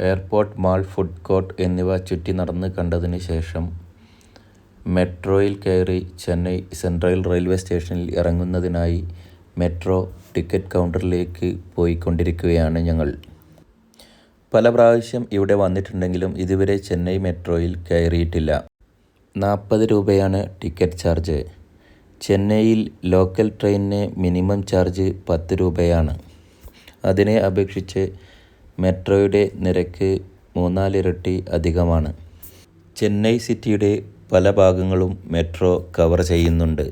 Airport, mall, food court എന്നിവ ചുറ്റി നടന്ന് കണ്ടതിന് ശേഷം മെട്രോയിൽ കയറി ചെന്നൈ സെൻട്രൽ റെയിൽവേ സ്റ്റേഷനിൽ ഇറങ്ങുന്നതിനായി മെട്രോ ടിക്കറ്റ് കൗണ്ടറിലേക്ക് പോയിക്കൊണ്ടിരിക്കുകയാണ് ഞങ്ങൾ. പല പ്രാവശ്യം ഇവിടെ വന്നിട്ടുണ്ടെങ്കിലും ഇതുവരെ ചെന്നൈ മെട്രോയിൽ കയറിയിട്ടില്ല. 40 രൂപയാണ് ടിക്കറ്റ് ചാർജ്. ചെന്നൈയിൽ ലോക്കൽ ട്രെയിനിന് മിനിമം ചാർജ് 10 രൂപയാണ്. അതിനെ അപേക്ഷിച്ച് മെട്രോയുടെ നിരക്ക് 3-4 ഇരട്ടി അധികമാണ്. ചെന്നൈ സിറ്റിയുടെ പല ഭാഗങ്ങളും മെട്രോ കവർ ചെയ്യുന്നുണ്ട്.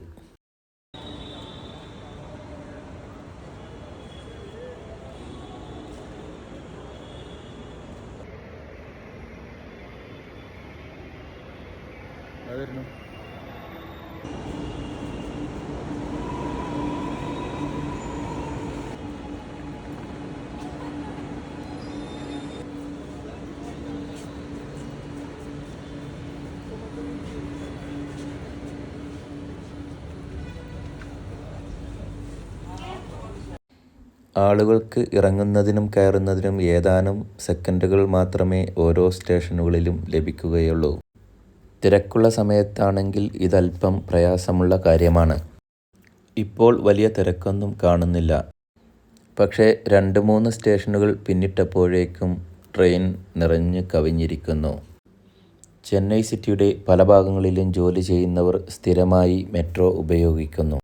ആളുകൾക്ക് ഇറങ്ങുന്നതിനും കയറുന്നതിനും ഏതാനും സെക്കൻഡുകൾ മാത്രമേ ഓരോ സ്റ്റേഷനുകളിലും ലഭിക്കുകയുള്ളൂ. തിരക്കുള്ള സമയത്താണെങ്കിൽ ഇതല്പം പ്രയാസമുള്ള കാര്യമാണ്. ഇപ്പോൾ വലിയ തിരക്കൊന്നും കാണുന്നില്ല. പക്ഷേ 2-3 സ്റ്റേഷനുകൾ പിന്നിട്ടപ്പോഴേക്കും ട്രെയിൻ നിറഞ്ഞ് കവിഞ്ഞിരിക്കുന്നു. ചെന്നൈ സിറ്റിയുടെ പല ഭാഗങ്ങളിലും ജോലി ചെയ്യുന്നവർ സ്ഥിരമായി മെട്രോ ഉപയോഗിക്കുന്നു.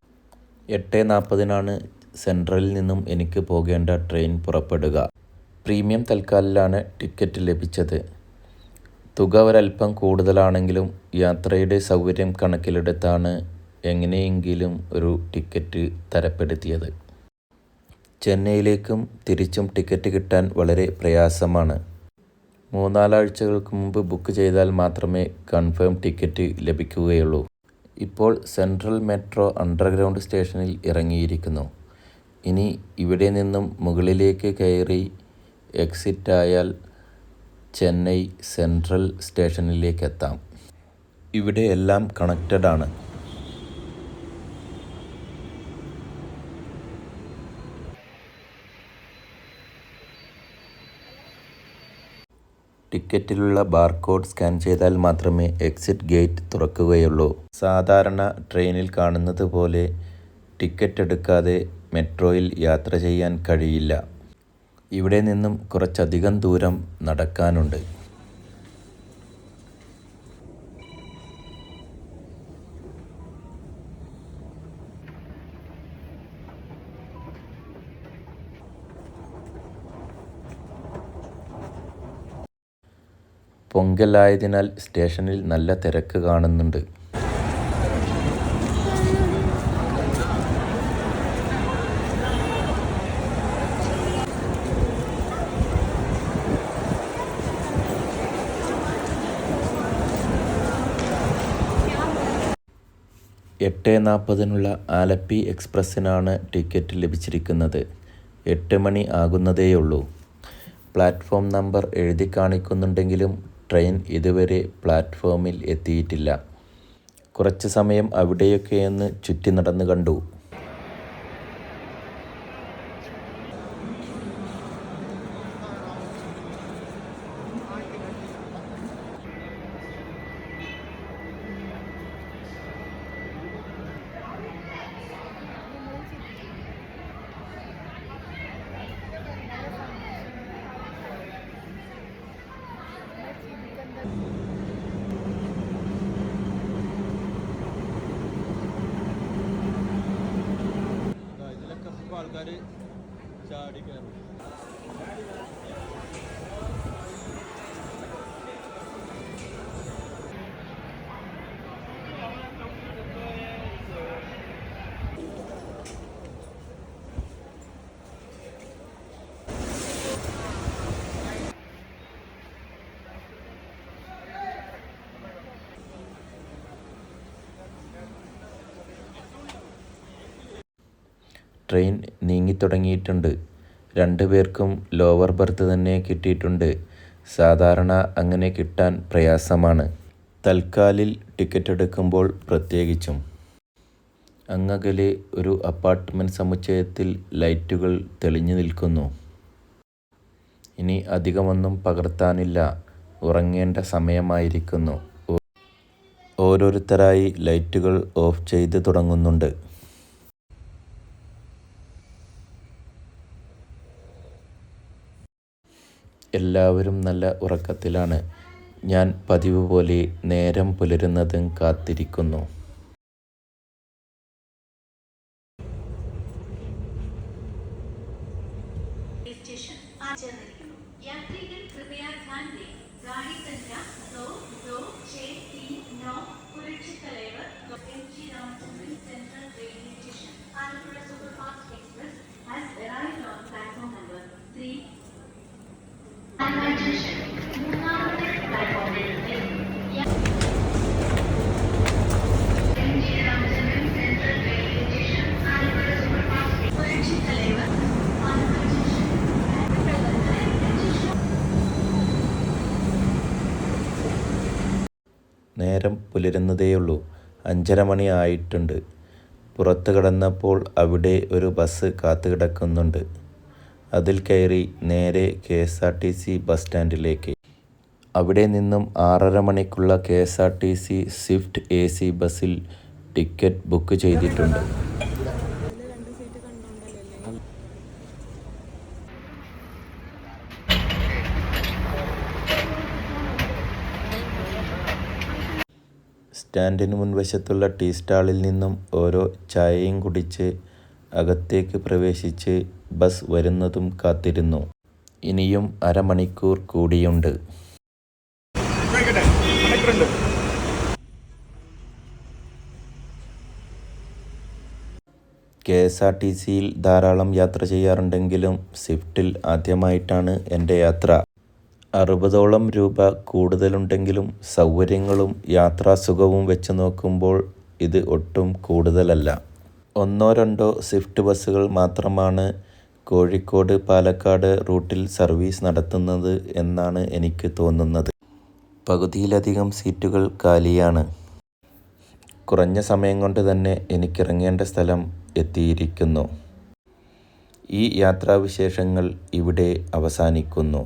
8:40-നാണ് സെൻട്രലിൽ നിന്നും എനിക്ക് പോകേണ്ട ട്രെയിൻ പുറപ്പെടുക. പ്രീമിയം തൽക്കാലിലാണ് ടിക്കറ്റ് ലഭിച്ചത്. തുക ഒരല്പം കൂടുതലാണെങ്കിലും യാത്രയുടെ സൗകര്യം കണക്കിലെടുത്താണ് എങ്ങനെയെങ്കിലും ഒരു ടിക്കറ്റ് തരപ്പെടുത്തിയത്. ചെന്നൈയിലേക്കും തിരിച്ചും ടിക്കറ്റ് കിട്ടാൻ വളരെ പ്രയാസമാണ്. 3-4 ആഴ്ചകൾക്ക് മുമ്പ് ബുക്ക് ചെയ്താൽ മാത്രമേ കൺഫേം ടിക്കറ്റ് ലഭിക്കുകയുള്ളൂ. ഇപ്പോൾ സെൻട്രൽ മെട്രോ അണ്ടർഗ്രൗണ്ട് സ്റ്റേഷനിൽ ഇറങ്ങിയിരിക്കുന്നു. ഇനി ഇവിടെ നിന്നും മുകളിലേക്ക് കയറി എക്സിറ്റ് ആയാൽ ചെന്നൈ സെൻട്രൽ സ്റ്റേഷനിലേക്കെത്താം. ഇവിടെ എല്ലാം കണക്റ്റഡ് ആണ്. ടിക്കറ്റിലുള്ള ബാർകോഡ് സ്കാൻ ചെയ്താൽ മാത്രമേ എക്സിറ്റ് ഗേറ്റ് തുറക്കുകയുള്ളൂ. സാധാരണ ട്രെയിനിൽ കാണുന്നത് പോലെ ടിക്കറ്റ് എടുക്കാതെ മെട്രോയിൽ യാത്ര ചെയ്യാൻ കഴിയില്ല. ഇവിടെ നിന്നും കുറച്ചധികം ദൂരം നടക്കാനുണ്ട്. പൊങ്കലായതിനാൽ സ്റ്റേഷനിൽ നല്ല തിരക്ക് കാണുന്നുണ്ട്. എട്ട് 40-നുള്ള ആലപ്പി എക്സ്പ്രസ്സിനാണ് ടിക്കറ്റ് ലഭിച്ചിരിക്കുന്നത്. 8 മണി ആകുന്നതേയുള്ളൂ. പ്ലാറ്റ്ഫോം നമ്പർ എഴുതി കാണിക്കുന്നുണ്ടെങ്കിലും ട്രെയിൻ ഇതുവരെ പ്ലാറ്റ്ഫോമിൽ എത്തിയിട്ടില്ല. കുറച്ച് സമയം അവിടെയൊക്കെയൊന്ന് ചുറ്റി നടന്ന് കണ്ടു. ആൾക്കാർ ചാടി കയറും. ട്രെയിൻ നീങ്ങിത്തുടങ്ങിയിട്ടുണ്ട്. 2 പേർക്കും ലോവർ ബർത്ത് തന്നെ കിട്ടിയിട്ടുണ്ട്. സാധാരണ അങ്ങനെ കിട്ടാൻ പ്രയാസമാണ്. തൽക്കാലിൽ ടിക്കറ്റ് എടുക്കുമ്പോൾ പ്രത്യേകിച്ചും. അങ്ങകലെ ഒരു അപ്പാർട്ട്മെൻറ്റ് സമുച്ചയത്തിൽ ലൈറ്റുകൾ തെളിഞ്ഞു നിൽക്കുന്നു. ഇനി അധികമൊന്നും പകർത്താനില്ല, ഉറങ്ങേണ്ട സമയമായിരിക്കുന്നു. ഓരോരുത്തരായി ലൈറ്റുകൾ ഓഫ് ചെയ്ത് തുടങ്ങുന്നുണ്ട്. എല്ലാവരും നല്ല ഉറക്കത്തിലാണ്. ഞാൻ പതിവ് പോലെ നേരം പുലരുന്നതും കാത്തിരിക്കുന്നു. നേരം പുലരുന്നതേയുള്ളൂ. 5:30 മണി ആയിട്ടുണ്ട്. പുറത്ത് കടന്നപ്പോൾ അവിടെ ഒരു ബസ് കാത്തുകിടക്കുന്നുണ്ട്. അതിൽ കയറി നേരെ KSRTC ബസ് സ്റ്റാൻഡിലേക്ക്. അവിടെ നിന്നും 6:30 മണിക്കുള്ള KSRTC സ്വിഫ്റ്റ് AC ബസ്സിൽ ടിക്കറ്റ് ബുക്ക് ചെയ്തിട്ടുണ്ട്. സ്റ്റാൻഡിന് മുൻവശത്തുള്ള ടീ സ്റ്റാളിൽ നിന്നും ഓരോ ചായയും കുടിച്ച് അകത്തേക്ക് പ്രവേശിച്ച് ബസ് വരുന്നതും കാത്തിരുന്നു. ഇനിയും അരമണിക്കൂർ കൂടിയുണ്ട്. KSRTCയിൽ ധാരാളം യാത്ര ചെയ്യാറുണ്ടെങ്കിലും സ്വിഫ്റ്റിൽ ആദ്യമായിട്ടാണ് എൻ്റെ യാത്ര. 60ഓളം രൂപ കൂടുതലുണ്ടെങ്കിലും സൗകര്യങ്ങളും യാത്രാസുഖവും വെച്ച് നോക്കുമ്പോൾ ഇത് ഒട്ടും കൂടുതലല്ല. 1-2 സ്വിഫ്റ്റ് ബസ്സുകൾ മാത്രമാണ് കോഴിക്കോട് പാലക്കാട് റൂട്ടിൽ സർവീസ് നടത്തുന്നത് എന്നാണ് എനിക്ക് തോന്നുന്നത്. പകുതിയിലധികം സീറ്റുകൾ കാലിയാണ്. കുറഞ്ഞ സമയം കൊണ്ട് തന്നെ എനിക്കിറങ്ങേണ്ട സ്ഥലം എത്തിയിരിക്കുന്നു. ഈ യാത്രാവിശേഷങ്ങൾ ഇവിടെ അവസാനിക്കുന്നു.